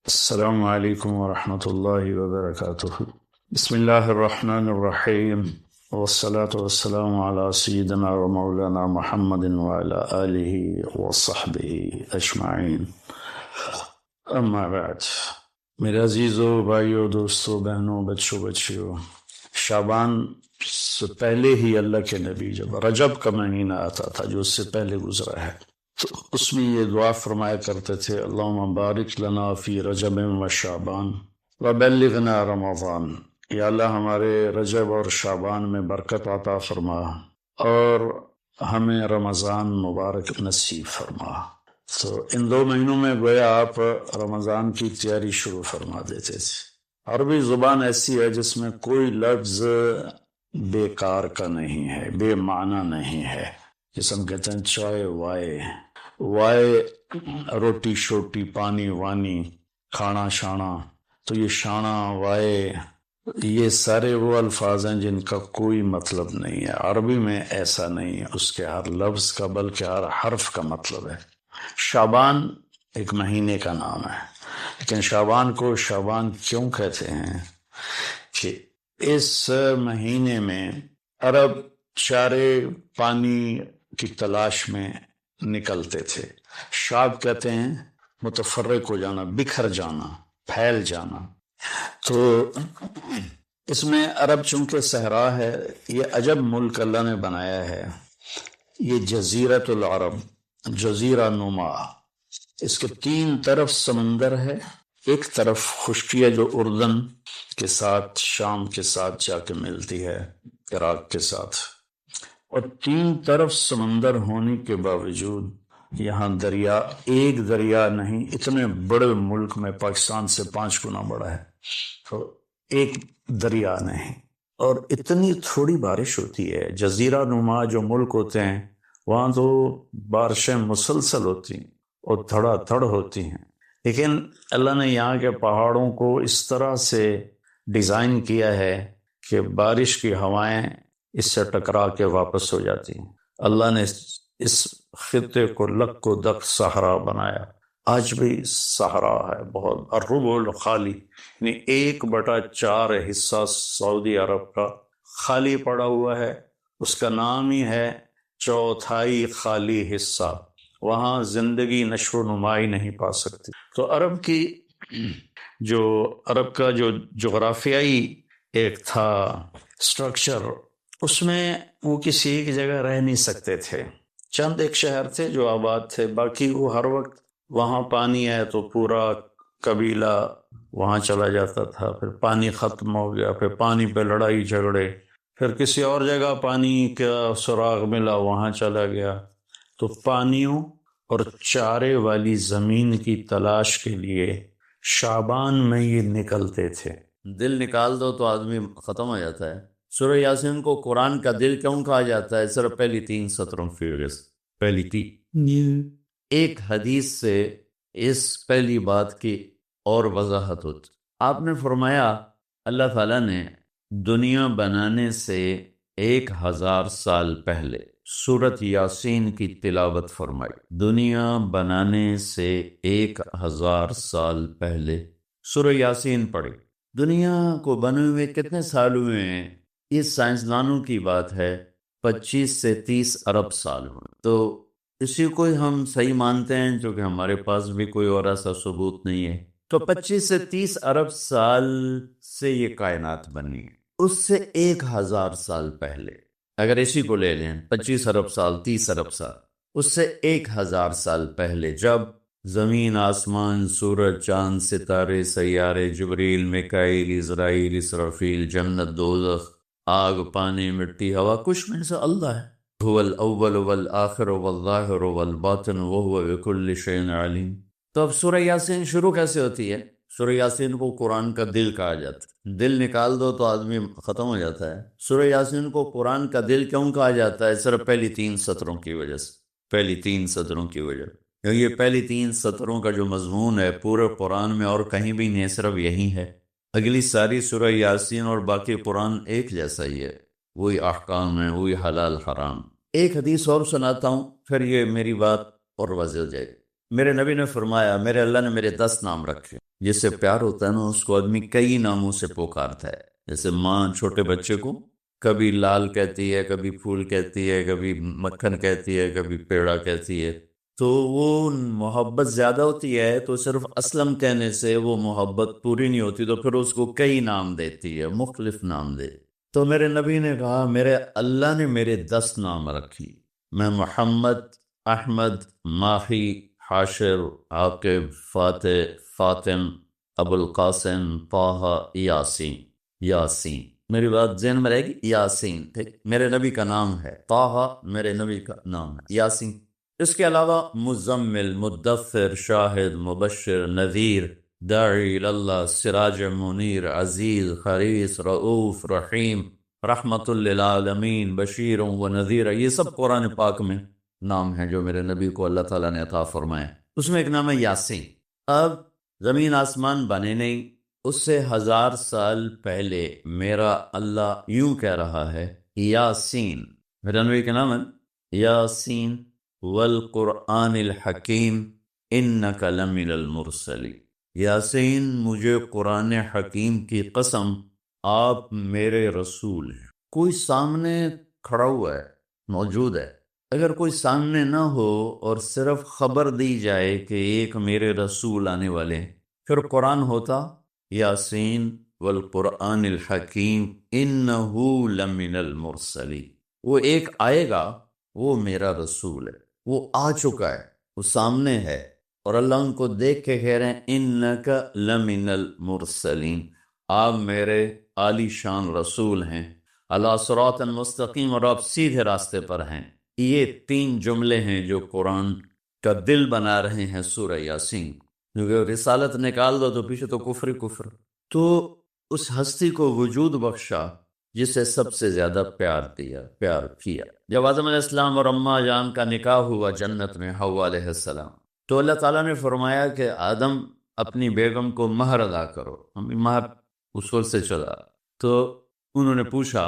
السلام علیکم ورحمۃ اللہ وبرکاتہ۔ بسم اللہ الرحمن الرحیم، والصلاة والسلام علی سیدنا و مولانا محمد وعلی آلہ وصحبہ اجمعین، اما بعد۔ میرے عزیزو، بھائیو، دوستو، بہنوں، بچوں، بچیوں، شعبان سے پہلے ہی اللہ کے نبی جب رجب کا مہینہ آتا تھا جو اس سے پہلے گزرا ہے تو اس میں یہ دعا فرمایا کرتے تھے، اللہم بارک لنا فی رجب و شعبان وبلغنا رمضان۔ یا اللہ ہمارے رجب اور شعبان میں برکت عطا فرما اور ہمیں رمضان مبارک نصیب فرما۔ تو ان دو مہینوں میں گویا آپ رمضان کی تیاری شروع فرما دیتے تھے۔ عربی زبان ایسی ہے جس میں کوئی لفظ بیکار کا نہیں ہے، بے معنی نہیں ہے۔ جس ہم کہتے ہیں چائے وائے، وائے روٹی شوٹی، پانی وانی، کھانا شانا، تو یہ شانا وائے یہ سارے وہ الفاظ ہیں جن کا کوئی مطلب نہیں ہے۔ عربی میں ایسا نہیں ہے، اس کے ہر لفظ کا بلکہ ہر حرف کا مطلب ہے۔ شعبان ایک مہینے کا نام ہے، لیکن شعبان کو شعبان کیوں کہتے ہیں کہ اس مہینے میں عرب چارے پانی کی تلاش میں نکلتے تھے۔ شعب کہتے ہیں متفرق ہو جانا، بکھر جانا، پھیل جانا۔ تو اس میں عرب چونکہ صحرا ہے، یہ عجب ملک اللہ نے بنایا ہے، یہ جزیرۃ العرب، جزیرہ نما، اس کے تین طرف سمندر ہے، ایک طرف خشکی ہے جو اردن کے ساتھ، شام کے ساتھ جا کے ملتی ہے، عراق کے ساتھ، اور تین طرف سمندر ہونے کے باوجود یہاں دریا، ایک دریا نہیں، اتنے بڑے ملک میں پاکستان سے 5 گنا بڑا ہے تو ایک دریا نہیں، اور اتنی تھوڑی بارش ہوتی ہے۔ جزیرہ نما جو ملک ہوتے ہیں وہاں تو بارشیں مسلسل ہوتی ہیں اور دھڑا دھڑ ہوتی ہیں، لیکن اللہ نے یہاں کے پہاڑوں کو اس طرح سے ڈیزائن کیا ہے کہ بارش کی ہوائیں اس سے ٹکرا کے واپس ہو جاتی ہیں۔ اللہ نے اس خطے کو لک و دک صحرا بنایا، آج بھی صحرا ہے بہت، الربع الخالی، یعنی 1/4 حصہ سعودی عرب کا خالی پڑا ہوا ہے، اس کا نام ہی ہے چوتھائی خالی حصہ، وہاں زندگی نشو و نما ہی نہیں پا سکتی۔ تو عرب کا جو جغرافیائی ایک تھا سٹرکچر، اس میں وہ کسی ایک جگہ رہ نہیں سکتے تھے، چند ایک شہر تھے جو آباد تھے، باقی وہ ہر وقت وہاں پانی ہے تو پورا قبیلہ وہاں چلا جاتا تھا، پھر پانی ختم ہو گیا، پھر پانی پہ لڑائی جھگڑے، پھر کسی اور جگہ پانی کا سراغ ملا وہاں چلا گیا۔ تو پانیوں اور چارے والی زمین کی تلاش کے لیے شعبان میں یہ نکلتے تھے۔ دل نکال دو تو آدمی ختم ہو جاتا ہے۔ سورہ یاسین کو قرآن کا دل کیوں کہا جاتا ہے؟ صرف پہلی 3 سطروں کی وجہ سے، پہلی 3 ایک حدیث سے اس پہلی بات کی اور وضاحت ہوتی۔ آپ نے فرمایا اللہ تعالیٰ نے دنیا بنانے سے 1000 سال پہلے سورۃ یاسین کی تلاوت فرمائی۔ دنیا بنانے سے 1000 سال پہلے سورہ یاسین پڑھی۔ دنیا کو بنے ہوئے کتنے سال ہوئے ہیں؟ یہ سائنسدانوں کی بات ہے، 25 سے 30 ارب سال ہوئے۔ تو اسی کو ہم صحیح مانتے ہیں چونکہ ہمارے پاس بھی کوئی اور ایسا ثبوت نہیں ہے۔ تو 25 سے 30 ارب سال سے یہ کائنات بنی ہے، اس سے 1000 سال پہلے اگر اسی کو لے لیں، 25 ارب سال، 30 ارب سال، اس سے 1000 سال پہلے جب زمین، آسمان، سورج، چاند، ستارے، سیارے، جبریل، میکائیل، اسرائیل، اسرافیل، جنت، دوزخ، آگ، پانی، مٹی، ہوا، کچھ میں سے اللہ ہے۔ هو الاول والآخر والظاہر والباطن وهو بكل شيء علیم۔ تو اب سورہ یاسین شروع کیسے ہوتی ہے؟ سورہ یاسین کو قرآن کا دل کہا جاتا ہے، دل نکال دو تو آدمی ختم ہو جاتا ہے۔ سورہ یاسین کو قرآن کا دل کیوں کہا جاتا ہے؟ صرف پہلی 3 سطروں کی وجہ سے، پہلی 3 سطروں کی وجہ، کیونکہ یہ پہلی 3 سطروں کا جو مضمون ہے پورے قرآن میں اور کہیں بھی نہیں، صرف یہی ہے۔ اگلی ساری سورہ یاسین اور باقی قرآن ایک جیسا ہی ہے، وہی احکام ہیں، وہی حلال حرام۔ ایک حدیث اور سناتا ہوں پھر یہ میری بات اور واضح ہو جائے گی۔ میرے نبی نے فرمایا، میرے اللہ نے میرے 10 نام رکھے، جس سے پیار ہوتا ہے نا اس کو آدمی کئی ناموں سے پکارتا ہے. جیسے ماں چھوٹے بچے کو کبھی لال کہتی ہے، کبھی پھول کہتی ہے، کبھی مکھن کہتی ہے، کبھی پیڑا کہتی ہے. تو وہ محبت زیادہ ہوتی ہے تو صرف اسلم کہنے سے وہ محبت پوری نہیں ہوتی، تو پھر اس کو کئی نام دیتی ہے، مختلف نام دے. تو میرے نبی نے کہا میرے اللہ نے میرے 10 نام رکھی. میں محمد، احمد، ماہی، حاشر، عاقب، فاتح، فاطم، ابو القاسم، طہ، یاسین. یاسین میری بات ذہن میں رہے گی. یاسین ٹھیک میرے نبی کا نام ہے، طہ میرے نبی کا نام ہے، یاسین. اس کے علاوہ مزمل، مدثر، شاہد، مبشر، نذیر، داعی اللہ، سراج منیر، عزیز، حریص، رؤوف، رحیم، رحمت للعالمین، بشیر و نذیر. یہ سب قرآن پاک میں نام ہیں جو میرے نبی کو اللہ تعالیٰ نے عطا فرمائے. اس میں ایک نام ہے یاسین. اب زمین آسمان بنے نہیں، اس سے 1000 سال پہلے میرا اللہ یوں کہہ رہا ہے یاسین. میرے نبی کا نام ہے یاسین والقرآن الحکیم انک لمن المرسلین. یاسین مجھے قرآن حکیم کی قسم آپ میرے رسول ہیں. کوئی سامنے کھڑا ہوا ہے، موجود ہے. اگر کوئی سامنے نہ ہو اور صرف خبر دی جائے کہ ایک میرے رسول آنے والے ہیں، پھر قرآن ہوتا یاسین والقرآن الحکیم انہو لمن المرسلین. وہ ایک آئے گا، وہ میرا رسول ہے، وہ آ چکا ہے، وہ سامنے ہے، اور اللہ ان کو دیکھ کے کہہ رہے ہیں انک لمن المرسلین، آپ میرے عالی شان رسول ہیں، علی صراط مستقیم، اور آپ سیدھے راستے پر ہیں. یہ 3 جملے ہیں جو قرآن کا دل بنا رہے ہیں سورہ یاسین. کیونکہ رسالت نکال دو تو پیچھے تو کفر ہی کفر. تو اس ہستی کو وجود بخشا جسے سب سے زیادہ پیار کیا. جب آدم علیہ السلام اور اماں جان کا نکاح ہوا جنت میں حوا علیہ السلام، تو اللہ تعالیٰ نے فرمایا کہ آدم اپنی بیگم کو مہر ادا کرو. مہر اصول سے چلا، تو انہوں نے پوچھا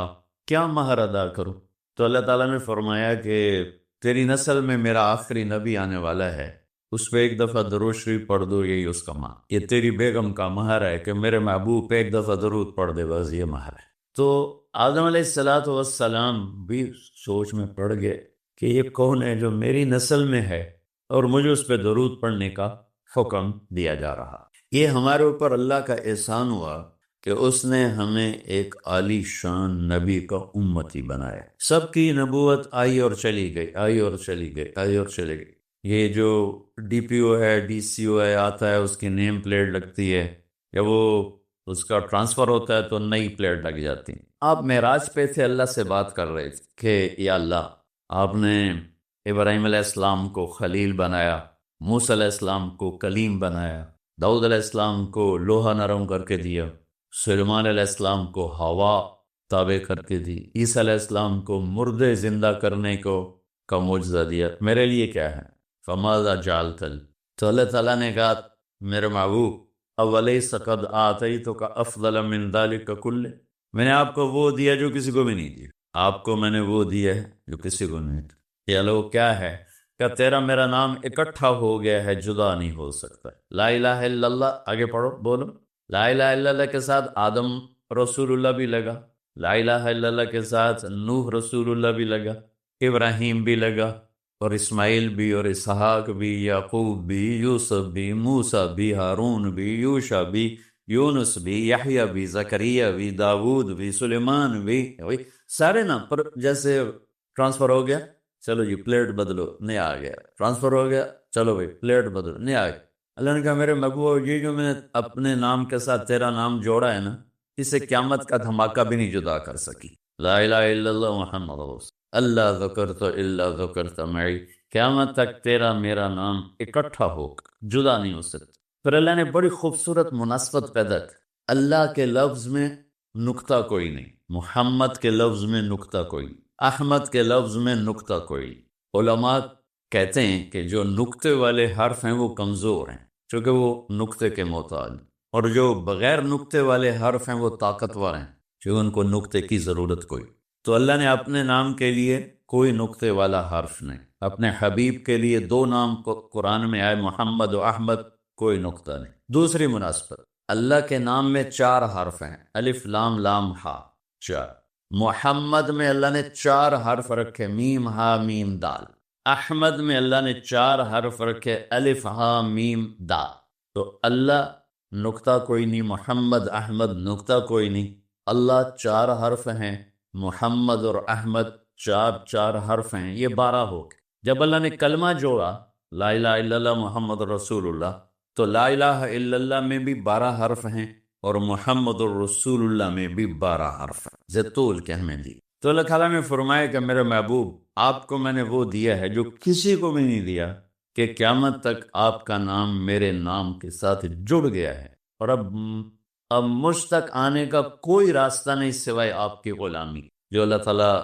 کیا مہر ادا کرو؟ تو اللہ تعالیٰ نے فرمایا کہ تیری نسل میں میرا آخری نبی آنے والا ہے، اس پہ ایک دفعہ درود شریف پڑھ دو، یہی اس کا مہر. یہ تیری بیگم کا مہر ہے کہ میرے محبوب پہ ایک دفعہ درود پڑھ دے، بس یہ مہر ہے. تو آدم علیہ السلام بھی سوچ میں پڑ گئے کہ یہ کون ہے جو میری نسل میں ہے اور مجھے اس پہ درود پڑھنے کا حکم دیا جا رہا. یہ ہمارے اوپر اللہ کا احسان ہوا کہ اس نے ہمیں ایک عالی شان نبی کا امتی بنایا. سب کی نبوت آئی اور چلی گئی، آئی اور چلی گئی، آئی اور چلی گئی. یہ جو ڈی پی او ہے، ڈی سی او ہے، آتا ہے، اس کی نیم پلیٹ لگتی ہے، یا وہ اس کا ٹرانسفر ہوتا ہے تو نئی پلیٹ لگ جاتی. آپ معراج پہ تھے، اللہ سے بات کر رہے تھے کہ یا اللہ، آپ نے ابراہیم علیہ السلام کو خلیل بنایا، موسیٰ علیہ السلام کو کلیم بنایا، داؤد علیہ السلام کو لوہا نرم کر کے دیا، سلیمان علیہ السلام کو ہوا تابع کر کے دی، عیسیٰ علیہ السلام کو مردے زندہ کرنے کا معجزہ دیا، میرے لیے کیا ہے؟ فماذا جعلت لي؟ تو اللہ تعالیٰ نے کہا میرے محبوب اولیس قد آتیتک افضل من ذلک کلہ، میں نے آپ کو وہ دیا جو کسی کو بھی نہیں دیا. آپ کو میں نے وہ دیا ہے جو کسی کو نہیں دیا. یہ لو کیا ہے کہ تیرا میرا نام اکٹھا ہو گیا ہے، جدا نہیں ہو سکتا. لا الہ الا اللہ، آگے پڑھو، بولو. لا الہ الا اللہ کے ساتھ آدم رسول اللہ بھی لگا، لا الہ الا اللہ کے ساتھ نوح رسول اللہ بھی لگا، ابراہیم بھی لگا، اور اسماعیل بھی، اور اسحاق بھی، یعقوب بھی، یوسف بھی، موسیٰ بھی، ہارون بھی، یوشع بھی، یونس بھی، یحییٰ بھی، زکریا بھی، داود بھی، سلیمان بھی. سارے نام پر جیسے ٹرانسفر ہو گیا، چلو جی پلیٹ بدلو، نیا آ گیا. ٹرانسفر ہو گیا، چلو بھائی پلیٹ بدلو، نیا آ گیا. اللہ نے کہا میرے محبوب، یہ جو میں نے اپنے نام کے ساتھ تیرا نام جوڑا ہے نا، اسے قیامت کا دھماکہ بھی نہیں جدا کر سکی. لا الہ الا اللہ محمد رسول اللہ ذکرت الا ذکرت معی، قیامت تک تیرا میرا نام اکٹھا ہو، جدا نہیں ہو سکتا. پھر اللہ نے بڑی خوبصورت مناسبت پیدا کی. اللہ کے لفظ میں نقطہ کوئی نہیں، محمد کے لفظ میں نقطہ کوئی، احمد کے لفظ میں نقطہ کوئی. علماء کہتے ہیں کہ جو نقطے والے حرف ہیں وہ کمزور ہیں چونکہ وہ نقطے کے محتاج، اور جو بغیر نقطے والے حرف ہیں وہ طاقتور ہیں چونکہ ان کو نقطے کی ضرورت کوئی. تو اللہ نے اپنے نام کے لیے کوئی نقطے والا حرف نہیں، اپنے حبیب کے لیے 2 نام کو قرآن میں آئے، محمد و احمد، کوئی نقطہ نہیں. دوسری مناسبت، اللہ کے نام میں 4 حرف ہیں، الف لام لام ہا، 4۔ محمد میں اللہ نے 4 حرف رکھے، میم ہا میم دال۔ احمد میں اللہ نے 4 حرف رکھے، الف ہا میم دا۔ تو اللہ نقطہ کوئی نہیں، محمد احمد نقطہ کوئی نہیں، اللہ 4 حرف ہیں، محمد اور احمد 4 حرف ہیں، یہ 12 ہو گئے۔ جب اللہ نے کلمہ جوڑا لا الہ الا اللہ محمد رسول اللہ، تو لا الہ الا اللہ میں بھی 12 حرف ہیں اور محمد الرسول اللہ میں بھی 12 حرف ہیں، زطول کے ہمیں دی۔ تو اللہ تعالیٰ نے فرمایا کہ میرے محبوب آپ کو میں نے وہ دیا ہے جو کسی کو بھی نہیں دیا، کہ قیامت تک آپ کا نام میرے نام کے ساتھ جڑ گیا ہے، اور اب مجھ تک آنے کا کوئی راستہ نہیں سوائے آپ کی غلامی۔ جو اللہ تعالیٰ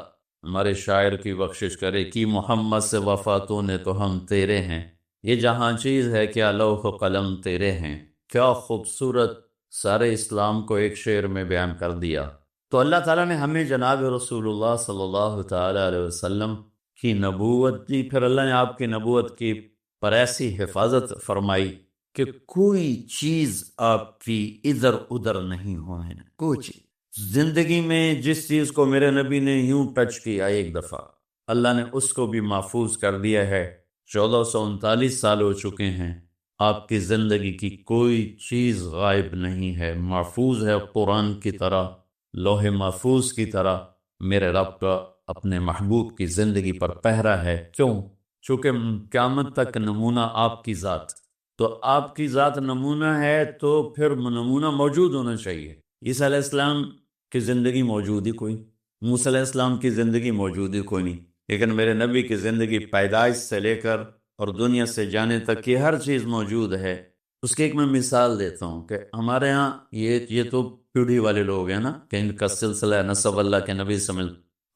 ہمارے شاعر کی بخشش کرے کہ محمد سے وفاتوں نے تو ہم تیرے ہیں، یہ جہاں چیز ہے کیا لوح و قلم تیرے ہیں۔ کیا خوبصورت سارے اسلام کو ایک شعر میں بیان کر دیا۔ تو اللہ تعالیٰ نے ہمیں جناب رسول اللہ صلی اللہ تعالیٰ علیہ وسلم کی نبوت دی، پھر اللہ نے آپ کی نبوت کی پر ایسی حفاظت فرمائی کہ کوئی چیز آپ کی ادھر ادھر نہیں ہونے، کوئی چیز۔ زندگی میں جس چیز کو میرے نبی نے یوں ٹچ کیا ایک دفعہ، اللہ نے اس کو بھی محفوظ کر دیا ہے۔ 1439 سال ہو چکے ہیں، آپ کی زندگی کی کوئی چیز غائب نہیں ہے، محفوظ ہے، قرآن کی طرح، لوح محفوظ کی طرح میرے رب کا اپنے محبوب کی زندگی پر پہرا ہے۔ کیوں؟ چونکہ قیامت تک نمونہ آپ کی ذات، تو آپ کی ذات نمونہ ہے تو پھر نمونہ موجود ہونا چاہیے۔ عیسیٰ علیہ السلام کی زندگی موجود ہی کوئی، موسیٰ علیہ السلام کی زندگی موجود ہی کوئی نہیں، لیکن میرے نبی کی زندگی پیدائش سے لے کر اور دنیا سے جانے تک کی ہر چیز موجود ہے۔ اس کی ایک میں مثال دیتا ہوں کہ ہمارے ہاں یہ تو پیڑھی والے لوگ ہیں نا، کہ ان کا سلسلہ نسب اللہ کے نبی سمجھ،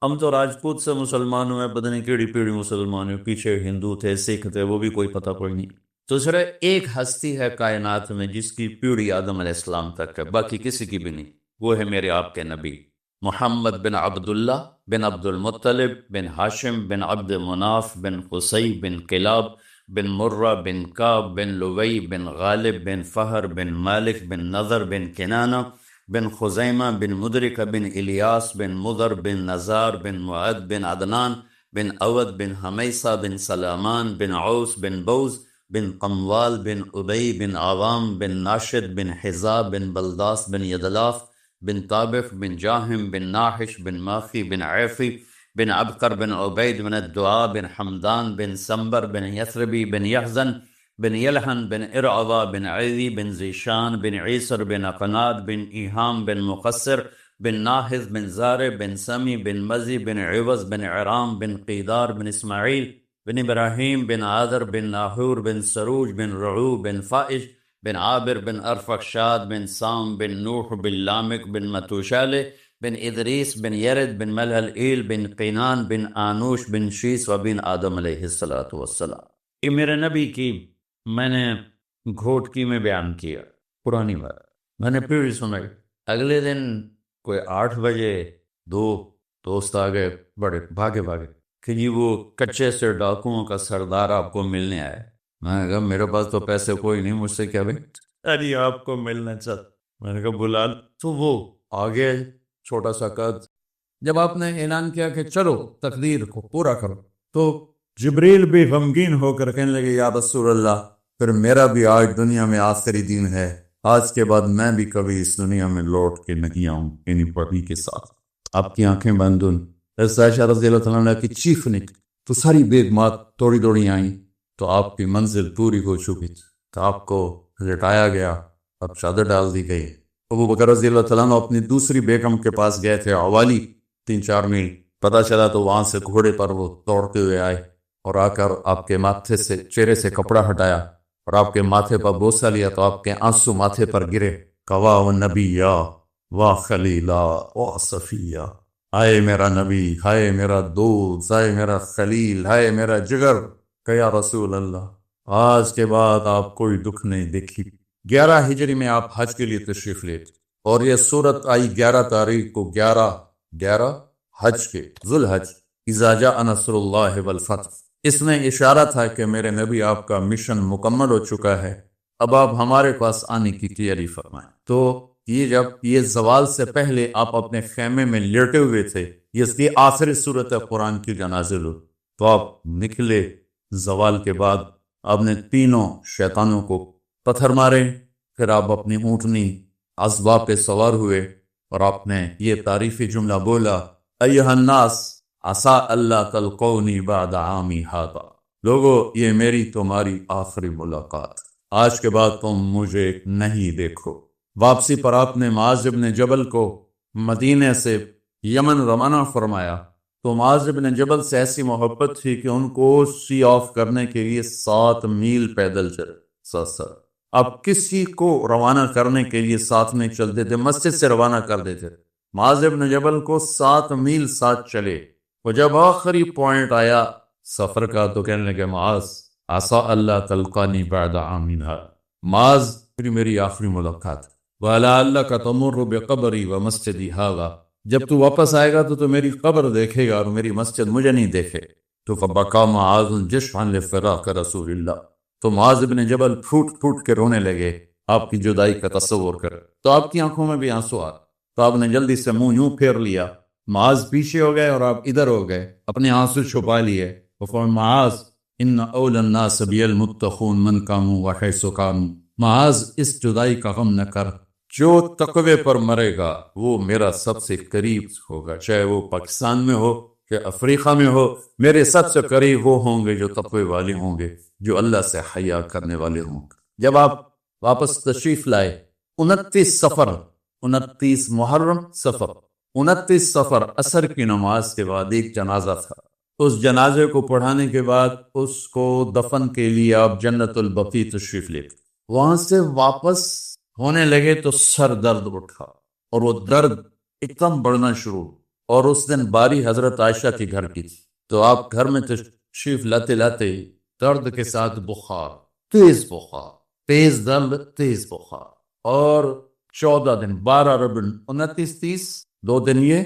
ہم تو راجپوت سے مسلمان ہوئے، پتہ نہیں کیڑی پیڑھی مسلمان ہوئے، پیچھے ہندو تھے، سکھ تھے، وہ بھی کوئی پتہ کوئی نہیں۔ تو صرف ایک ہستی ہے کائنات میں جس کی پیڑھی آدم علیہ السلام تک ہے، باقی کسی کی بھی نہیں، وہ ہے میرے آپ کے نبی محمد بن عبداللہ بن عبد المطلب بن ہاشم بن عبد مناف بن قصی بن کلاب بن مرہ بن کعب بن لوی بن غالب بن فہر بن مالک بن نضر بن کنانہ بن خزیمہ بن مدرکہ بن الیاس بن مضر بن نزار بن معد بن عدنان بن اود بن حمیسہ بن سلامان بن عوس بن بوز بن قموال بن ابی بن عوام بن ناشد بن حزاب بن بلداس بن یدلاف بن طابف بن جاہم بن ناحش بن ماخی بن عیفی بن عبقر بن عبید بن الدعاء بن حمدان بن سمبر بن یثربی بن یحزن بن یلحن بن ارعوا بن عیدی بن زیشان بن عیسر بن اقناد بن ایہام بن مقصر بن ناحز بن زار بن سمی بن مزی بن عوض بن عرام بن قیدار بن اسماعیل بن ابراہیم بن عادر بن ناحور بن سروج بن رعو بن فائش بن عابر بن ارفخشاد بن سام بن نوح بن لامک بن متوشالہ بن ادریس بن یرد بن ملحل بن قینان بن آنوش بن شیس و بن آدم علیہ السلام۔ یہ میرے نبی کی میں نے گھوٹکی میں بیان کیا، پرانی بات میں نے پھر سنائی۔ اگلے دن کوئی 8 بجے 2 دوست آ گئے، بڑے بھاگے کہ جی وہ کچے سے ڈاکوؤں کا سردار آپ کو ملنے آئے۔ میں نے کہا میرے پاس تو پیسے کوئی نہیں، مجھ سے کیا بھائی، ارے آپ کو ملنا چاہتا۔ میں نے کہا بلا، تو وہ آگے چھوٹا سا قد، جب آپ نے اعلان کیا کہ چلو تقدیر کو پورا کرو، تو جبریل بھی غمگین ہو کر کہنے لگے یا رسول اللہ، پھر میرا بھی آج دنیا میں آخری دن ہے، آج کے بعد میں بھی کبھی اس دنیا میں لوٹ کے نہیں آؤں، یعنی پڑھی کے ساتھ۔ آپ کی آنکھیں بند ہوں، عائشہ رضی اللہ تعالیٰ عنہ کی چیخ نکلی تو ساری بیگمات دوڑی آئیں، تو آپ کی منزل پوری ہو چکی تھی، تو آپ کو لٹایا گیا، اب چادر ڈال دی گئی۔ ابو بکر رضی اللہ تعالیٰ عنہ اپنی دوسری بیگم کے پاس گئے تھے، عوالی، 3-4 میل، پتہ چلا تو وہاں سے گھوڑے پر وہ دوڑتے ہوئے آئے اور آ کر آپ کے ماتھے سے، چہرے سے کپڑا ہٹایا اور آپ کے ماتھے پر بوسہ لیا، تو آپ کے آنسو ماتھے پر گرے۔ کوا و نبیہ و خلیلہ و صفیہ، ہائے میرا نبی، ہائے میرا دوست، ہائے میرا خلیل، ہائے میرا جگر، کہ یا رسول اللہ آج کے بعد آپ کوئی دکھ نہیں دیکھی۔ 11 ہجری میں آپ حج کے لیے تشریف لے تھے، اور یہ صورت آئی 11 تاریخ کو، 11 حج کے، ذوالحج، اذا جاء نصر اللہ والفتح۔ اس میں اشارہ تھا کہ میرے نبی آپ کا مشن مکمل ہو چکا ہے، اب آپ ہمارے پاس آنے کی تیاری فرمائیں۔ تو یہ جب یہ زوال سے پہلے آپ اپنے خیمے میں لیٹے ہوئے تھے، یہ اس کی آخری صورت ہے قرآن کی جو نازل ہو، تو آپ نکلے زوال کے بعد، آپ نے تینوں شیطانوں کو پتھر مارے، پھر آپ اپنی اونٹنی ازوا پہ سوار ہوئے اور آپ نے یہ تعریفی جملہ بولا، ایھا الناس عسیٰ اللہ تلقونی بعد عامی ھذا، لوگو یہ میری تمہاری آخری ملاقات، آج کے بعد تم مجھے نہیں دیکھو۔ واپسی پر آپ نے معاذ بن جبل کو مدینے سے یمن روانہ فرمایا، تو معاذ بن جبل سے ایسی محبت تھی کہ ان کو سی آف کرنے کے لیے 7 میل پیدل چلے، سر اب کسی کو روانہ کرنے کے لیے ساتھ نہیں چلتے تھے، مسجد سے روانہ کر دیتے تھے۔ معاذ بن جبل کو 7 میل ساتھ چلے، وہ جب آخری پوائنٹ آیا سفر کا تو کہنے لگے، معاذ عسیٰ اللہ تلقانی بعد عامی ھذا، معاذ میری آخری ملاقات، وَلَعَلَّكَ تَمُرُّ بِقَبْرِي وَمَسْجِدِي ھذا، جب تو واپس آئے گا تو میری قبر دیکھے گا اور میری مسجد مجھے نہیں دیکھے۔ تو فَبَكَىٰ مُعَاذٌ جِشْعًا لِفِرَاقِ رسول اللہ، تو معاذ بن جبل پھوٹ پھوٹ کے رونے لگے آپ کی جدائی کا تصور کر، تو آپ کی آنکھوں میں بھی آنسو آ، تو آپ نے جلدی سے منہ یوں پھیر لیا، معاذ پیچھے ہو گئے اور آپ ادھر ہو گئے، اپنے آنسو چھپا لیے، وفرمایا، معاذ ان اول الناس بی المتقون من کانوا وحیث کانوا، معاذ اس جدائی کا غم نہ کر، جو تقوی پر مرے گا وہ میرا سب سے قریب ہوگا، چاہے وہ پاکستان میں ہو کہ افریقہ میں ہو، میرے سب سے قریب وہ ہوں گے جو تقوی والے ہوں گے، جو اللہ سے حیا کرنے والے ہوں گے۔ جب آپ واپس تشریف لائے 29 سفر، 29 محرم سفر، 29 سفر عصر کی نماز کے بعد ایک جنازہ تھا، اس جنازے کو پڑھانے کے بعد اس کو دفن کے لیے آپ جنت البقیع تشریف لے گئے۔ وہاں سے واپس ہونے لگے تو سر درد اٹھا اور وہ درد ایک دم بڑھنا شروع، اور اس دن باری حضرت عائشہ کے گھر کی تھی، تو آپ گھر میں تشریف لاتے لاتے درد کے ساتھ بخار، تیز بخار، تیز درد، تیز بخار، اور 14 دن 12 ربع 29 30 2 دن یہ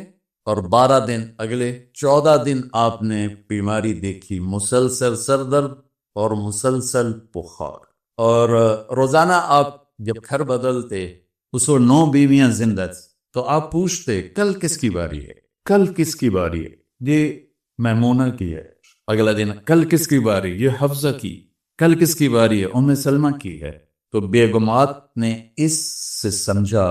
اور 12 دن اگلے 14 دن آپ نے بیماری دیکھی، مسلسل سر درد اور مسلسل بخار، اور روزانہ آپ جب گھر بدلتے اس وقت 9 بیویاں زندہ تھیں، تو آپ پوچھتے کل کس کی باری ہے، کل کس کی باری ہے، یہ میمونہ کی ہے، اگلا دن کل کس کی باری، یہ حفصہ کی، کل کس کی باری ہے، ام سلمہ کی ہے۔ تو بیگمات نے اس سے سمجھا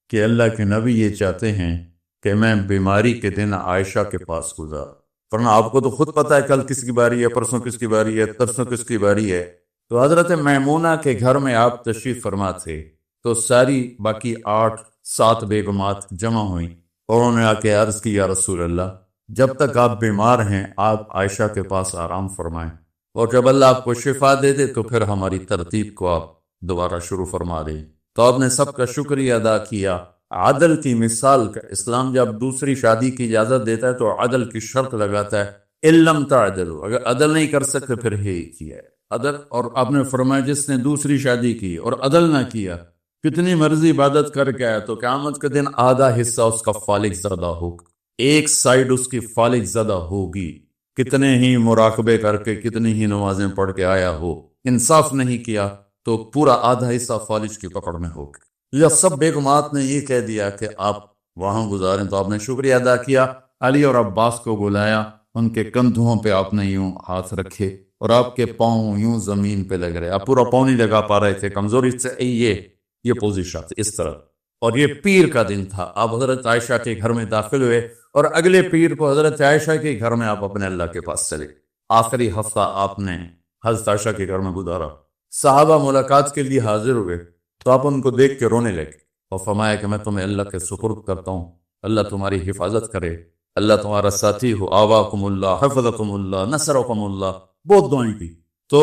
کہ اللہ کے نبی یہ چاہتے ہیں کہ میں بیماری کے دن عائشہ کے پاس گزار، ورنہ آپ کو تو خود پتا ہے کل کس کی باری ہے، پرسوں کس کی باری ہے، ترسوں کس کی باری ہے۔ تو حضرت میمونہ کے گھر میں آپ تشریف فرما تھے، تو ساری باقی 8-7 بیگمات جمع ہوئیں اور انہوں نے آ کے عرض کی، یا رسول اللہ، جب تک آپ بیمار ہیں آپ عائشہ کے پاس آرام فرمائیں، اور جب اللہ آپ کو شفا دے دے تو پھر ہماری ترتیب کو آپ دوبارہ شروع فرما دیں۔ تو آپ نے سب کا شکریہ ادا کیا۔ عدل کی مثال کا اسلام جب دوسری شادی کی اجازت دیتا ہے تو عدل کی شرط لگاتا ہے، ان لم تعدلوا، اگر عدل نہیں کر سکتے پھر ہی کیا عدل، اور آپ نے فرمایا جس نے دوسری شادی کی اور عدل نہ کیا، کتنی مرضی عبادت کر کے آیا تو قیامت کے دن آدھا حصہ اس کا فالق زدہ ہوگا، ایک سائیڈ اس کی فالق زدہ ہوگی، کتنے ہی مراقبے کر کے کتنی ہی نمازیں پڑھ کے آیا ہو، انصاف نہیں کیا تو پورا آدھا حصہ فالج کی پکڑ میں ہوگا۔ یا سب بیگمات نے یہ کہہ دیا کہ آپ وہاں گزاریں، تو آپ نے شکریہ ادا کیا، علی اور عباس کو بلایا، ان کے کندھوں پہ آپ نے یوں ہاتھ رکھے اور آپ کے پاؤں یوں زمین پہ لگ رہے، آپ پورا پاؤں نہیں لگا پا رہے تھے کمزوری سے، یہ پوزیشن اس طرح، اور یہ پیر کا دن تھا، آپ حضرت عائشہ کے گھر میں داخل ہوئے اور اگلے پیر کو حضرت عائشہ کے گھر میں آپ اپنے اللہ کے پاس چلے۔ آخری ہفتہ آپ نے حضرت عائشہ کے گھر میں گزارا، صحابہ ملاقات کے لیے حاضر ہوئے تو آپ ان کو دیکھ کے رونے لگے اور فرمایا کہ میں تمہیں اللہ کے سپرد کرتا ہوں، اللہ تمہاری حفاظت کرے، اللہ تمہارا ساتھی ہو، آواکم اللہ، حفظکم اللہ، نصرکم اللہ، بہت دعائیں کی۔ تو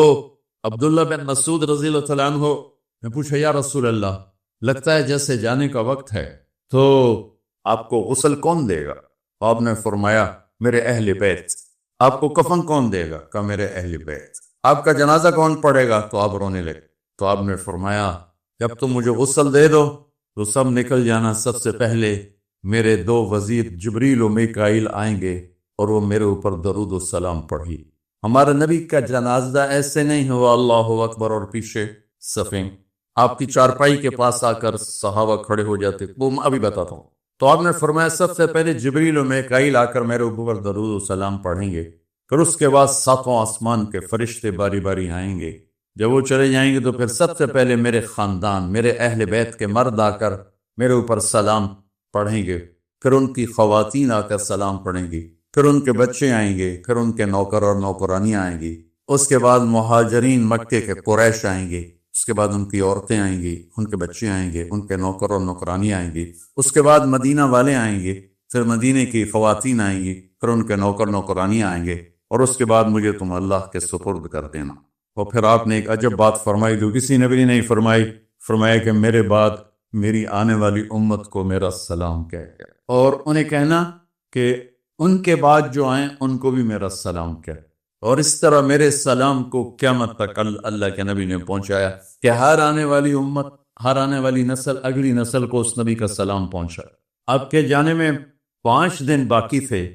عبداللہ بن مسعود رضی اللہ تعالیٰ عنہ نے پوچھا، یا رسول اللہ، لگتا ہے جیسے جانے کا وقت ہے، تو آپ کو غسل کون دے گا؟ آپ نے فرمایا میرے اہل بیت۔ آپ کو کفن کون دے گا؟ کہ میرے اہل بیت۔ آپ کا جنازہ کون پڑھے گا؟ تو آپ رونے لگے۔ تو آپ نے فرمایا جب تم مجھے غسل دے دو تو سب نکل جانا، سب سے پہلے میرے 2 وزیر جبریل و میکائیل آئیں گے اور وہ میرے اوپر درود و سلام پڑھی۔ ہمارے نبی کا جنازہ ایسے نہیں ہوا اللہ اکبر اور پیچھے صفیں، آپ کی چارپائی کے پاس آ کر صحابہ کھڑے ہو جاتے، وہ میں ابھی بتاتا ہوں۔ تو آپ نے فرمایا سب سے پہلے جبریل و میکائیل آ کر میرے اوپر درود و سلام پڑھیں گے، پھر اس کے بعد ساتوں آسمان کے فرشتے باری باری آئیں گے۔ جب وہ چلے جائیں گے تو پھر سب سے پہلے میرے خاندان، میرے اہل بیت کے مرد آ کر میرے اوپر سلام پڑھیں گے، پھر ان کی خواتین آ کر سلام پڑھیں گی، پھر ان کے بچے آئیں گے، پھر ان کے نوکر اور نوکرانیاں آئیں گی، اس کے بعد مہاجرین مکے کے قریش آئیں گے، اس کے بعد ان کی عورتیں آئیں گی، ان کے بچے آئیں گے، ان کے نوکر اور نوکرانی آئیں گی، اس کے بعد مدینہ والے آئیں گے، پھر مدینے کی خواتین آئیں گی، پھر ان کے نوکر نوکرانی آئیں گے، اور اس کے بعد مجھے تم اللہ کے سپرد کر دینا۔ اور پھر آپ نے ایک عجب بات فرمائی جو کسی نبی نے نہیں فرمائی، فرمایا کہ میرے بعد میری آنے والی امت کو میرا سلام کہے، اور انہیں کہنا کہ ان کے بعد جو آئیں ان کو بھی میرا سلام کہے، اور اس طرح میرے سلام کو قیامت تک اللہ کے نبی نے پہنچایا کہ ہر آنے والی امت، ہر آنے والی نسل، اگلی نسل کو اس نبی کا سلام پہنچا۔ اب کے جانے میں 5 دن باقی تھے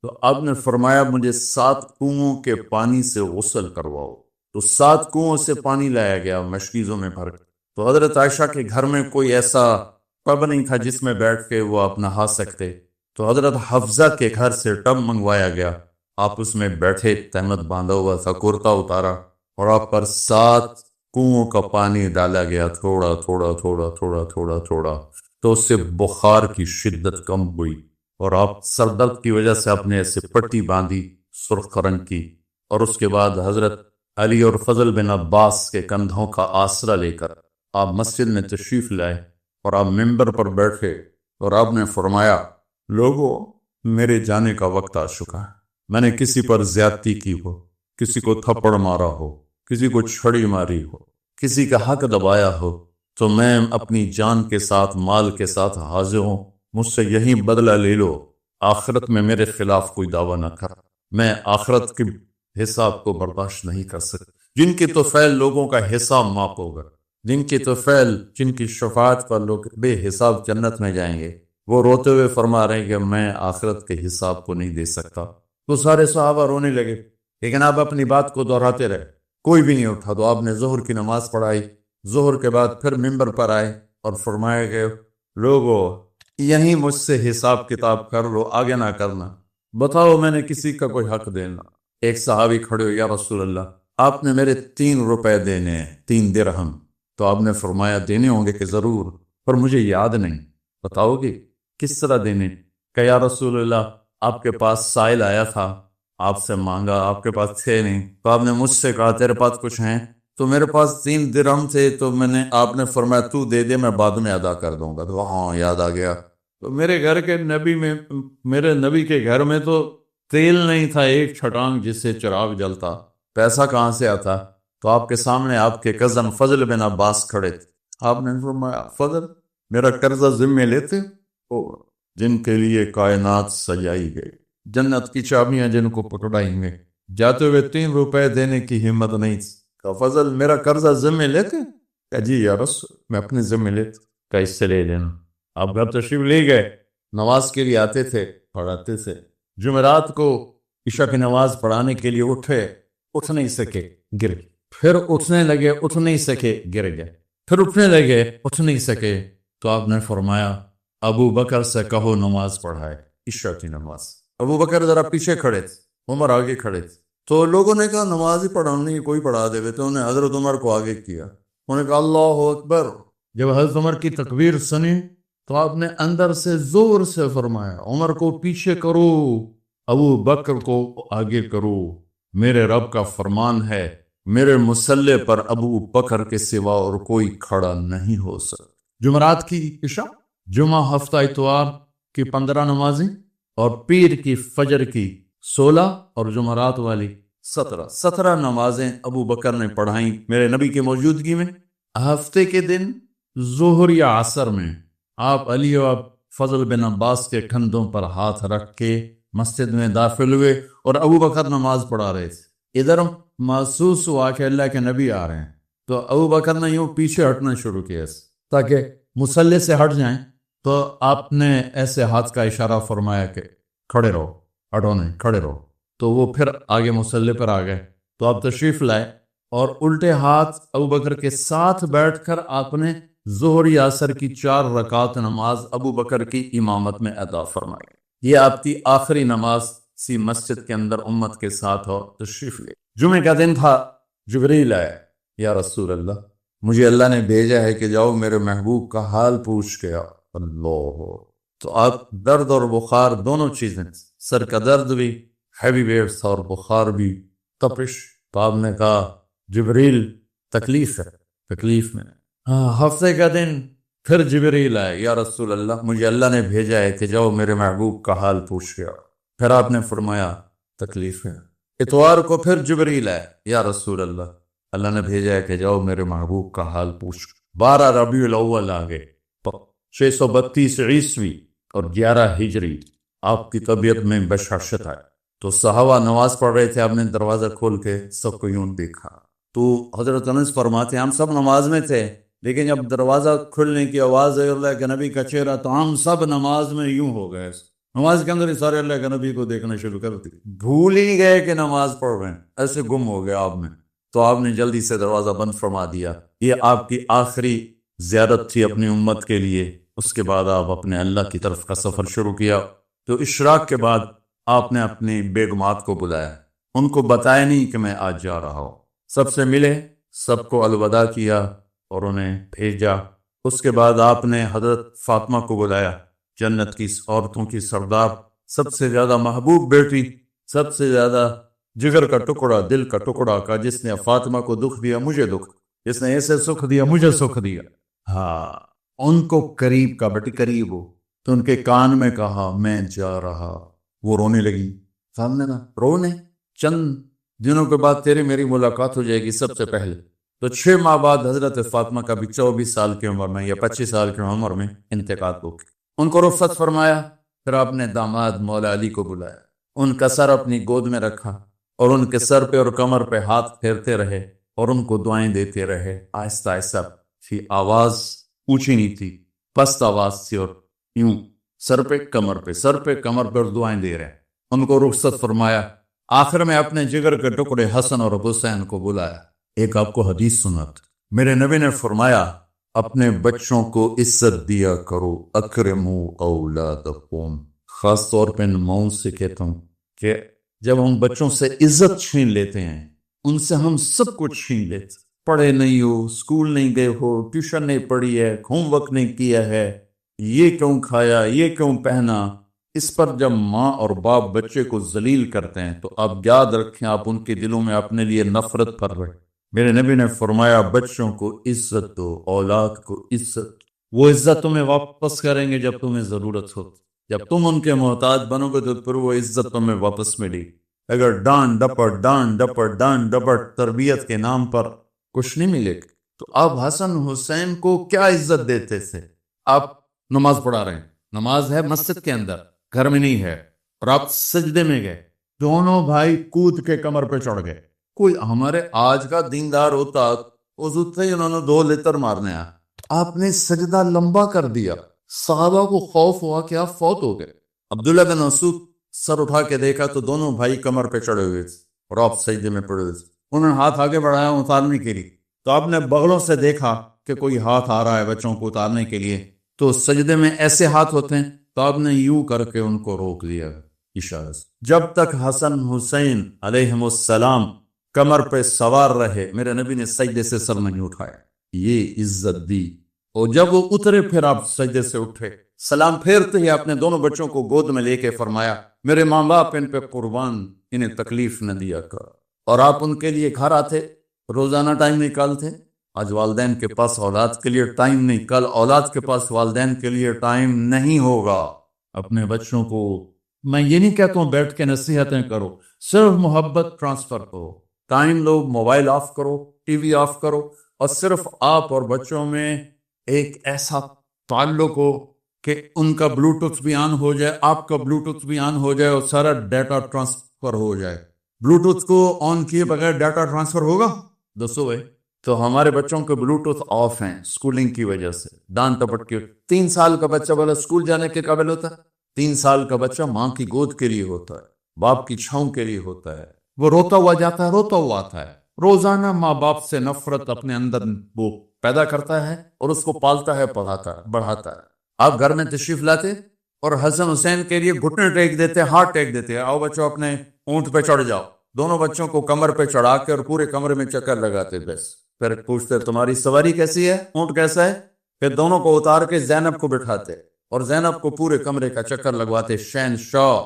تو آپ نے فرمایا مجھے 7 کنووں کے پانی سے غسل کرواؤ، تو 7 کنووں سے پانی لایا گیا مشکیزوں میں بھر کے۔ تو حضرت عائشہ کے گھر میں کوئی ایسا ٹب نہیں تھا جس میں بیٹھ کے وہ آپ نہا سکتے، تو حضرت حفصہ کے گھر سے ٹب منگوایا گیا، آپ اس میں بیٹھے، تہمت باندھا ہوا تھا، کرتا اتارا، اور آپ پر 7 کنووں کا پانی ڈالا گیا، تھوڑا تھوڑا تھوڑا تھوڑا تھوڑا تھوڑا، تو اس سے بخار کی شدت کم ہوئی، اور آپ سر درد کی وجہ سے اپنے ایسے پٹی باندھی سرخ رنگ کی، اور اس کے بعد حضرت علی اور فضل بن عباس کے کندھوں کا آسرا لے کر آپ مسجد میں تشریف لائے، اور آپ ممبر پر بیٹھے، اور آپ نے فرمایا لوگو میرے جانے کا وقت آ چکا ہے، میں نے کسی پر زیادتی کی ہو، کسی کو تھپڑ مارا ہو، کسی کو چھڑی ماری ہو، کسی کا حق دبایا ہو، تو میں اپنی جان کے ساتھ، مال کے ساتھ حاضر ہوں، مجھ سے یہی بدلہ لے لو، آخرت میں میرے خلاف کوئی دعویٰ نہ کر، میں آخرت کے حساب کو برداشت نہیں کر سکتا۔ جن کی تو فعل لوگوں کا حساب معاف ہوگا، جن کی تو فعل، جن کی شفاعت پر لوگ بے حساب جنت میں جائیں گے، وہ روتے ہوئے فرما رہے ہیں کہ میں آخرت کے حساب کو نہیں دے سکتا۔ تو سارے صحابہ رونے لگے، لیکن آپ اپنی بات کو دہراتے رہے، کوئی بھی نہیں اٹھا۔ تو آپ نے ظہر کی نماز پڑھائی، ظہر کے بعد پھر ممبر پر آئے اور فرمایا کہ لوگو یہیں مجھ سے حساب کتاب کر لو، آگے نہ کرنا، بتاؤ میں نے کسی کا کوئی حق دینا۔ ایک صحابی کھڑے ہو، یا رسول اللہ آپ نے میرے 3 روپے دینے ہیں، 3 درہم۔ تو آپ نے فرمایا دینے ہوں گے کہ ضرور، پر مجھے یاد نہیں، بتاؤ گے کس طرح دینے؟ کہ یا رسول اللہ آپ کے پاس سائل آیا تھا، آپ سے مانگا، آپ کے پاس تھے نہیں، تو آپ نے مجھ سے کہا تیرے پاس کچھ ہیں؟ تو میرے پاس 3 درہم تھے، تو آپ نے فرمایا تو دے دے، میں بعد میں ادا کر دوں گا۔ تو ہاں یاد آ گیا۔ تو میرے گھر کے نبی میں، میرے نبی کے گھر میں تو تیل نہیں تھا ایک چھٹانگ جس سے چراغ جلتا، پیسہ کہاں سے آتا؟ تو آپ کے سامنے آپ کے کزن فضل بن عباس کھڑے تھے، آپ نے فرمایا فضل میرا قرضہ ذمہ لیتے ہو؟ جن کے لیے کائنات سجائی گئی، جنت کی چابیاں جن کو پکڑائیں گے، جاتے ہوئے 3 روپے دینے کی ہمت نہیں تھی۔ کہا فضل میرا قرضہ ذمہ لیتے؟ کہا جی یا رسول میں اپنے ذمہ لیتے۔ کہا اس سے لے لینا۔ آپ گھر تشریف لے گئے، نماز کے لیے آتے تھے، پڑھاتے تھے۔ جمعرات کو عشاء کی نماز پڑھانے کے لیے اٹھے، اٹھ نہیں سکے، گر گئے، پھر اٹھنے لگے، اٹھ نہیں سکے، گر گئے، پھر اٹھنے لگے، اٹھ نہیں سکے۔ تو آپ نے فرمایا ابو بکر سے کہو نماز پڑھائے، عشاء کی نماز۔ ابو بکر ذرا پیچھے کھڑے تھے، عمر آگے کھڑے تھے۔ تو لوگوں نے کہا نماز ہی پڑھانی ہے، کوئی پڑھا دے۔ تو انہیں حضرت عمر کو آگے کیا، انہوں نے کہا اللہ اکبر۔ جب حضرت عمر کی تکبیر سنی تو آپ نے اندر سے زور سے فرمایا عمر کو پیچھے کرو، ابو بکر کو آگے کرو، میرے رب کا فرمان ہے میرے مصلی پر ابو بکر کے سوا اور کوئی کھڑا نہیں ہو سکتا۔ جمعرات کی عشاء، جمعہ ہفتہ اتوار کی 15 نمازیں، اور پیر کی فجر کی 16 اور جمعرات والی 17 نمازیں ابو بکر نے پڑھائیں میرے نبی کی موجودگی میں۔ ہفتے کے دن ظہر یا عصر میں آپ علی و فضل بن عباس کے کندھوں پر ہاتھ رکھ کے مسجد میں داخل ہوئے اور ابو بکر نماز پڑھا رہے تھے۔ ادھر محسوس ہوا کہ اللہ کے نبی آ رہے ہیں، تو ابو بکر نے یوں پیچھے ہٹنا شروع کیا تاکہ مصلی سے ہٹ جائیں۔ تو آپ نے ایسے ہاتھ کا اشارہ فرمایا کہ کھڑے رہو، ہٹو نہیں، کھڑے رہو۔ تو وہ پھر آگے مصلی پر آ گئے۔ تو آپ تشریف لائے اور الٹے ہاتھ ابو بکر کے ساتھ بیٹھ کر آپ نے ظہر یا عصر کی 4 رکعت نماز ابو بکر کی امامت میں ادا فرمائی۔ یہ آپ کی آخری نماز سی مسجد کے اندر امت کے ساتھ اور تشریف لے۔ جمعے کا دن تھا، جبریل آئے، یا رسول اللہ مجھے اللہ نے بھیجا ہے کہ جاؤ میرے محبوب کا حال پوچھ کے آؤ۔ اللہ، تو آپ درد اور بخار دونوں چیزیں، سر کا درد بھی ہیوی ویٹس اور بخار بھی تپش، تو آپ نے کہا جبریل تکلیف ہے، تکلیف میں۔ ہفتے کا دن پھر جبریل آئے، یا رسول اللہ مجھے اللہ نے بھیجا ہے کہ جاؤ میرے محبوب کا حال پوچھ کے آؤ۔ پھر آپ نے فرمایا تکلیف ہے۔ اتوار کو پھر جبریل آئے، یا رسول اللہ اللہ نے بھیجا ہے کہ جاؤ میرے محبوب کا حال پوچھ۔ 12 ربیع الاول آگے 632 عیسوی اور 11 ہجری آپ کی طبیعت میں بشاشت آئے، تو صحابہ نماز پڑھ رہے تھے، آپ نے دروازہ کھول کے سب کو یوں دیکھا۔ تو حضرت انس فرماتے ہیں ہم سب نماز میں تھے، لیکن جب دروازہ کھلنے کی آواز آئی اللہ کے نبی کا چہرہ، تو ہم سب نماز میں یوں ہو گئے، نماز کے اندر ہی سارے اللہ کے نبی کو دیکھنا شروع کر دی، بھول ہی گئے کہ نماز پڑھ رہے ہیں، ایسے گم ہو گئے آپ میں۔ تو آپ نے جلدی سے دروازہ بند فرما دیا۔ یہ آپ کی آخری زیارت تھی اپنی امت کے لیے۔ اس کے بعد آپ اپنے اللہ کی طرف کا سفر شروع کیا۔ تو اشراق کے بعد آپ نے اپنی بیگمات کو بلایا، ان کو بتایا نہیں کہ میں آج جا رہا ہوں، سب سے ملے، سب کو الوداع کیا اور انہیں بھیجا۔ اس کے بعد آپ نے حضرت فاطمہ کو بلایا، جنت کی عورتوں کی سردار، سب سے زیادہ محبوب بیٹی، سب سے زیادہ جگر کا ٹکڑا، دل کا ٹکڑا کا، جس نے فاطمہ کو دکھ دیا مجھے دکھ، جس نے ایسے سکھ دیا مجھے سکھ دیا۔ ہاں، ان کو قریب کا، بٹ قریب ہو، تو ان کے کان میں کہا میں جا رہا۔ وہ رونے لگی، سامنے نا رونے، چند دنوں کے بعد تیری میری ملاقات ہو جائے گی سب سے پہلے۔ تو 6 ماہ بعد حضرت فاطمہ کا بھی 24 سال کی عمر میں یا 25 سال کی عمر میں انتقال ہو گیا۔ ان کو رخصت فرمایا۔ پھر آپ نے داماد مولا علی کو بلایا، ان کا سر اپنی گود میں رکھا اور ان کے سر پہ اور کمر پہ ہاتھ پھیرتے رہے اور ان کو دعائیں دیتے رہے، آہستہ آہستہ تھی، آواز اونچی نہیں تھی، پست آواز تھی، اور یوں سر پہ کمر پہ، سر پہ کمر پہ دعائیں دے رہے۔ ان کو رخصت فرمایا۔ آخر میں اپنے جگر کے ٹکڑے حسن اور حسین کو بلایا۔ ایک آپ کو حدیث سنات، میرے نبی نے فرمایا اپنے بچوں کو عزت دیا کرو، اکرمو اولادکم۔ خاص طور پہ ان ماؤں سے کہتا ہوں کہ جب ہم بچوں سے عزت چھین لیتے ہیں، ان سے ہم سب کچھ چھین لیتے، پڑھے نہیں ہو، اسکول نہیں گئے ہو، ٹیوشن نہیں پڑھی ہے، ہوم ورک نہیں کیا ہے، یہ کیوں کھایا، یہ کیوں پہنا، اس پر جب ماں اور باپ بچے کو ذلیل کرتے ہیں تو آپ یاد رکھیں آپ ان کے دلوں میں اپنے لیے نفرت بھر رہے۔ میرے نبی نے فرمایا بچوں کو عزت دو، اولاد کو عزت، وہ عزت تمہیں واپس کریں گے جب تمہیں ضرورت ہو، جب تم ان کے محتاج بنو گے تو پھر وہ عزت تمہیں واپس ملے۔ اگر ڈانٹ ڈپٹ تربیت کے نام پر کچھ نہیں ملے گا، تو آپ حسن حسین کو کیا عزت دیتے تھے؟ آپ نماز پڑھا رہے ہیں، نماز ہے مسجد کے اندر، گھر میں نہیں ہے، اور آپ سجدے میں گئے، دونوں بھائی کود کے کمر پہ چڑھ گئے۔ کوئی ہمارے آج کا دیندار ہوتا اس سے ہی انہوں نے 2 لتر مارنے آ، آپ نے سجدہ لمبا کر دیا، صحابہ کو خوف ہوا کہ آپ فوت ہو گئے۔ عبداللہ بن مسعود سر اٹھا کے دیکھا تو دونوں بھائی کمر پہ چڑھے ہوئے تھے اور آپ سجدے میں پڑے ہوئے تھے۔ انہوں نے ہاتھ آگے بڑھایا اتارنے کے لیے، تو آپ نے بغلوں سے دیکھا کہ کوئی ہاتھ آ رہا ہے بچوں کو اتارنے کے لیے، تو سجدے میں ایسے ہاتھ ہوتے ہیں، تو آپ نے یوں کر کے ان کو روک دیا اشارہ سے۔ جب تک حسن حسین علیہم السلام کمر پہ سوار رہے میرے نبی نے سجدے سے سر نہیں اٹھایا، یہ عزت دی۔ اور جب وہ اترے پھر آپ سجدے سے اٹھے، سلام پھیرتے ہی آپ نے دونوں بچوں کو گود میں لے کے فرمایا میرے ماں باپ ان پہ قربان، انہیں تکلیف نہ دیا کر۔ اور آپ ان کے لیے گھر آتے، روزانہ ٹائم نکالتے۔ آج والدین کے پاس اولاد کے لیے ٹائم نہیں، کل اولاد کے پاس والدین کے لیے ٹائم نہیں ہوگا۔ اپنے بچوں کو میں یہ نہیں کہتا ہوں بیٹھ کے نصیحتیں کرو، صرف محبت ٹرانسفر کرو، ٹائم لو، موبائل آف کرو، ٹی وی آف کرو، اور صرف آپ اور بچوں میں ایک ایسا تعلق ہو کہ ان کا بلوٹوتھ بھی آن ہو جائے، آپ کا بلوٹوتھ بھی آن ہو جائے اور سارا ڈیٹا ٹرانسفر ہو جائے۔ بلوٹوتھ کو آن کیے بغیر ڈیٹا ٹرانسفر ہوگا؟ دسو بھائی۔ تو ہمارے بچوں کے بلوٹوتھ آف ہیں اسکولنگ کی وجہ سے، ڈانٹ ٹپٹ کی۔ 3 سال کا بچہ بولا اسکول جانے کے قابل ہوتا ہے؟ 3 سال کا بچہ ماں کی گود کے لیے ہوتا ہے، باپ کی چھاؤں کے لیے ہوتا ہے، وہ روتا ہوا جاتا ہے، روتا ہوا آتا ہے، روزانہ ماں باپ سے نفرت اپنے اندر وہ پیدا کرتا ہے اور اس کو پالتا ہے، پڑھاتا ہے، بڑھاتا ہے۔ آپ گھر میں تشریف لاتے اور حسن حسین کے لیے گھٹنے ٹیک دیتے، ہاتھ ٹیک دیتے، آؤ بچوں اپنے اونٹ پہ چڑھ جاؤ، دونوں بچوں کو کمر پہ چڑھا کے اور پورے کمرے میں چکر لگاتے، بس پھر پوچھتے تمہاری سواری کیسی ہے، اونٹ کیسا ہے، پھر دونوں کو اتار کے زینب کو بٹھاتے اور زینب کو پورے کمرے کا چکر لگواتے۔ شہنشاہ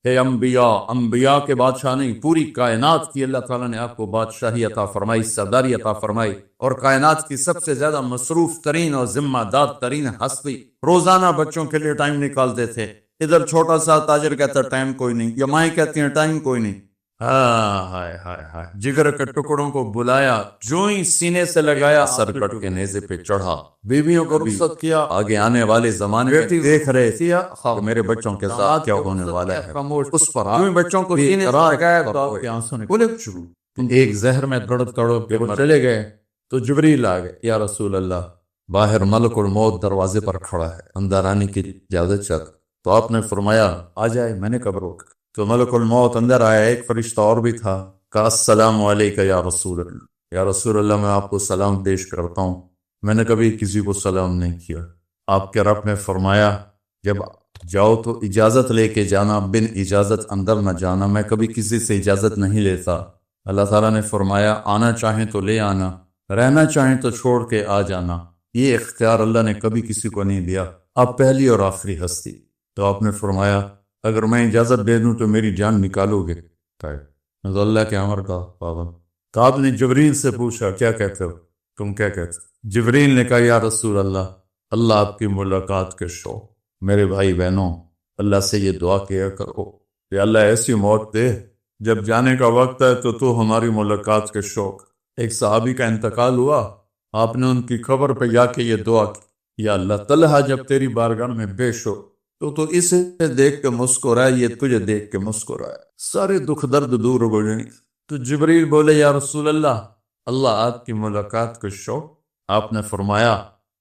ہے انبیاء، انبیاء کے بادشاہ نہیں، پوری کائنات کی اللہ تعالیٰ نے آپ کو بادشاہی عطا فرمائی، سرداری عطا فرمائی، اور کائنات کی سب سے زیادہ مصروف ترین اور ذمہ دار ترین ہستی روزانہ بچوں کے لیے ٹائم نکالتے تھے۔ ادھر چھوٹا سا تاجر کہتا ٹائم کوئی نہیں، یا مائیں کہتی ہیں ٹائم کوئی نہیں۔ ہائے ہائے ہائے، جگر کے ٹکڑوں کو بلایا، جو ہی سینے سے لگایا سر کٹ کے نیزے پہ چڑھا، بیویوں کو رخصت کیا۔ آگے آنے والے زمانے میں دیکھ رہے تھے میرے بچوں کے ساتھ کیا ہونے والا ہے، اس پر بچوں کو سینے سے لگایا تو آپ کے آنسوں نکلے شروع۔ ایک زہر میں تڑپ تڑپ کے وہ چلے گئے تو جبریل آ گئے، یا رسول اللہ باہر ملک الموت دروازے پر کھڑا ہے، اندر آنے کی اجازت چاہتا۔ تو آپ نے فرمایا آ جائے، میں نے کب روکا؟ تو ملک الموت اندر آیا، ایک فرشتہ اور بھی تھا، کہا السلام علیکہ یا رسول اللہ، یا رسول اللہ میں آپ کو سلام پیش کرتا ہوں، میں نے کبھی کسی کو سلام نہیں کیا۔ آپ کے رب نے فرمایا جب جاؤ تو اجازت لے کے جانا، بن اجازت اندر نہ جانا، میں کبھی کسی سے اجازت نہیں لیتا۔ اللہ تعالیٰ نے فرمایا آنا چاہیں تو لے آنا، رہنا چاہیں تو چھوڑ کے آ جانا، یہ اختیار اللہ نے کبھی کسی کو نہیں دیا، آپ پہلی اور آخری ہستی۔ تو آپ نے فرمایا اگر میں اجازت دے دوں تو میری جان نکالو گے؟ تو اللہ کے امر کا پابند۔ تو آپ نے جبریل سے پوچھا کیا کہتے ہو، تم کیا کہتے ہو؟ جبریل نے کہا یا رسول اللہ، اللہ آپ کی ملاقات کے شوق، میرے بھائی بہنوں اللہ سے یہ دعا کیا کرو کہ اللہ ایسی موت دے جب جانے کا وقت ہے تو ہماری ملاقات کے شوق۔ ایک صحابی کا انتقال ہوا، آپ نے ان کی قبر پہ جا کے یہ دعا کی، یا اللہ طلحہ جب تیری بارگاہ میں پیش ہو تو اسے دیکھ کے مسکرائے، یہ تجھے دیکھ کے مسکرائے، سارے دکھ درد دور ہو جائیں۔ تو جبریل بولے یا رسول اللہ، اللہ آپ کی ملاقات کا شوق۔ آپ نے فرمایا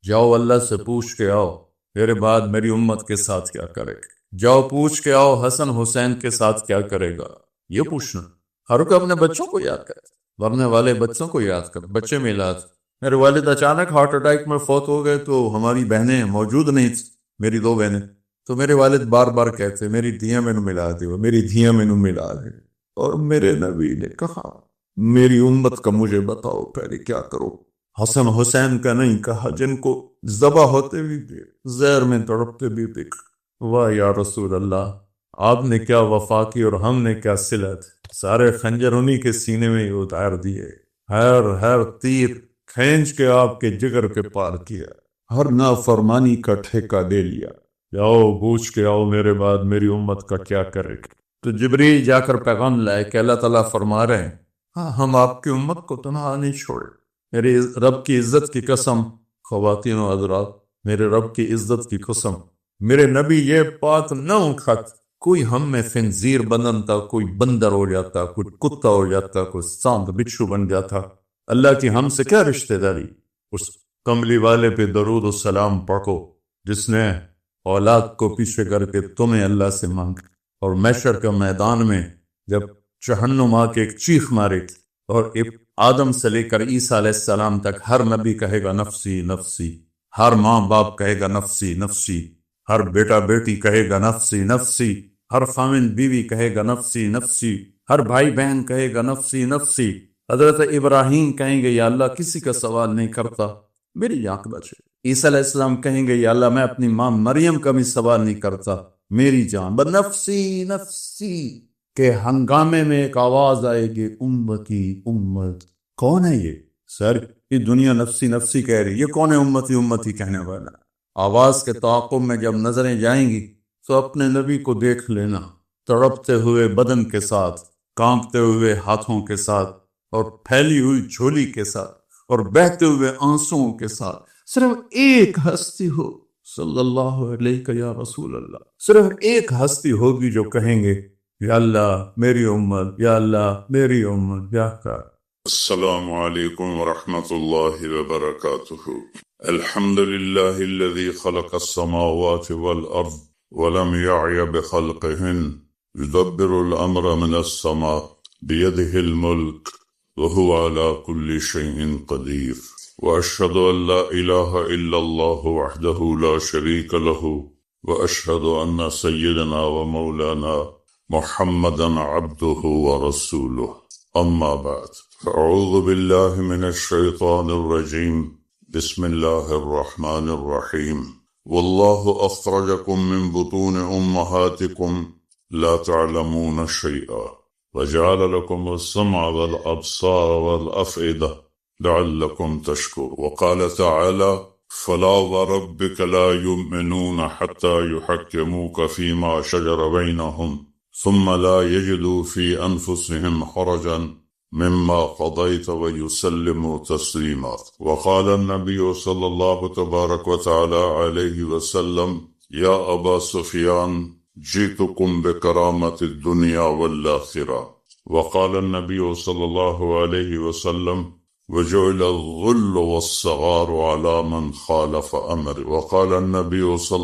جاؤ اللہ سے پوچھ کے آؤ میرے بعد میری امت کے ساتھ کیا کرے گا، جاؤ پوچھ کے آؤ حسن حسین کے ساتھ کیا کرے گا۔ یہ پوچھنا، ہر کوئی اپنے بچوں کو یاد کرے، مرنے والے بچوں کو یاد کرے، بچے میلاد۔ میرے والد اچانک ہارٹ اٹیک میں فوت ہو گئے تو ہماری بہنیں موجود نہیں تھیں، میری 2 بہنیں، تو میرے والد بار بار کہتے میری دھیاں میں ملا دیو، میری دھیاں میں ملا دے، اور میرے نبی نے کہا میری امت کا مجھے بتاؤ پہلے کیا کرو۔ حسن حسین کا نہیں کہا، جن کو ذبح ہوتے بھی دیکھ، زہر میں تڑپتے بھی دیکھ۔ واہ یا رسول اللہ، آپ نے کیا وفا کی اور ہم نے کیا صلت، سارے خنجر انہی کے سینے میں ہی اتار دیے، ہر تیر کھینچ کے آپ کے جگر کے پار کیا، ہر نافرمانی کا ٹھیکہ دے لیا۔ جاؤ پوچھ کے آؤ میرے بعد میری امت کا کیا کرے گا۔ تو جبریل جا کر پیغام لائے کہ اللہ تعالیٰ فرما رہے ہیں ہاں ہم آپ کی امت کو تنہا نہیں چھوڑے، میرے رب کی عزت کی قسم، خواتین و حضرات میرے رب کی عزت کی قسم، میرے نبی یہ بات نہ اٹھاتے کوئی ہم میں خنزیر بنتا، کوئی بندر ہو جاتا، کوئی کتا ہو جاتا، کوئی سانپ بچھو بن جاتا، اللہ کی ہم سے کیا رشتہ داری۔ اس کملی والے پہ درود و سلام پڑھو جس نے اولاد کو پیچھے کر کے تمہیں اللہ سے مانگ، اور محشر کے میدان میں جب جہنم آ کے ایک چیخ مارے اور آدم سے لے کر عیسیٰ علیہ السلام تک ہر نبی کہے گا نفسی نفسی، ہر ماں باپ کہے گا نفسی نفسی، ہر بیٹا بیٹی کہے گا نفسی نفسی، ہر خاوند بیوی کہے گا نفسی نفسی، ہر بھائی بہن کہے گا نفسی نفسی۔ حضرت ابراہیم کہیں گے یا اللہ کسی کا سوال نہیں کرتا، میری جان بچے۔ عیسیٰ علیہ السلام کہیں گے یا اللہ میں اپنی ماں مریم کا بھی سوال نہیں کرتا، میری جان نفسی نفسی۔ کہ ہنگامے میں ایک آواز آئے گی امتی امت، کون ہے یہ؟ سر یہ دنیا نفسی نفسی کہہ رہی، یہ کون ہے امتی امتی کہنے والا؟ آواز کے تعاقب میں جب نظریں جائیں گی تو اپنے نبی کو دیکھ لینا، تڑپتے ہوئے بدن کے ساتھ، کانپتے ہوئے ہاتھوں کے ساتھ، اور پھیلی ہوئی جھولی کے ساتھ، اور بہتے ہوئے آنسوؤں کے ساتھ۔ صرف ایک ہستی ہو صلی اللہ علیہ یا رسول اللہ، صرف ایک ہستی ہوگی جو کہیں گے یا اللہ میری امت، یا اللہ میری امت، یا کر۔ السلام علیکم ورحمۃ اللہ وبرکاتہ۔ الحمد للہ الذی خلق السماوات والارض ولم يعي بخلقهن يدبر الامر من السماء بيده الملك وهو على كل شيء قدير وأشهد أن لا إله إلا الله وحده لا شريك له وأشهد أن سيدنا ومولانا محمدا عبده ورسوله أما بعد فأعوذ بالله من الشيطان الرجيم بسم الله الرحمن الرحيم والله أخرجكم من بطون أمهاتكم لا تعلمون شيئا وجعل لكم السمع والأبصار والأفئدة لعلكم تشكرون وقال تعالى فلا وربك لا يؤمنون حتى يحكموك فيما شجر بينهم ثم لا يجدوا في أنفسهم حرجا مما قضيت ويسلموا تسليما وقال النبي صلى الله تبارك وتعالى عليه وسلم يا أبا سفيان جئتكم بكرامة الدنيا والآخرة وقال النبي صلى الله عليه وسلم وجعل الذل والصغار على من خالف أمري وقال النبي صلى